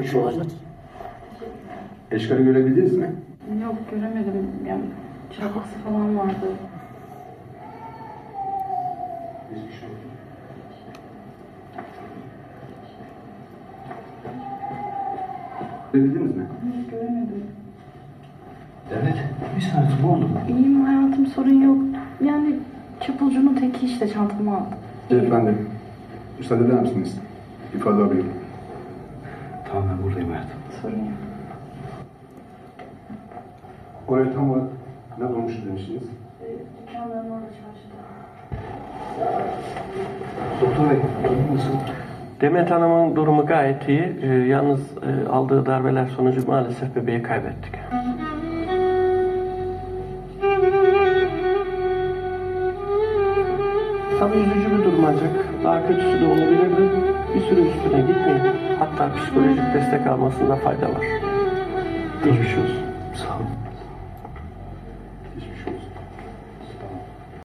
Geçmiş olsun. Eşkali görebildiniz mi? Yok göremedim. Yani çarpması falan vardı. Geçmiş olsun. Görebildiniz mi? Hiç göremedim. Evet. Bir saniye ne oldu? İyiyim hayatım, sorun yok. Yani çapulcunun teki işte çantamı aldı. Beyefendi, müsaade eder misiniz? İfade alıyorum. Tamam ben buradayım hayatım. Sorun yok. Oraya tam olarak ne olmuştu demiştiniz? Dükkanların orada çarşıda. Doktor Bey, durum nasıl? Demet Hanım'ın durumu gayet iyi. Yalnız aldığı darbeler sonucu maalesef bebeği kaybettik. Tabii üzücü bir durum ancak daha kötüsü de olabilirdi. Bir süre üstüne gitmeyin. Hatta psikolojik destek almasında fayda var. Geçmiş olsun. Sağ olun. Geçmiş olsun.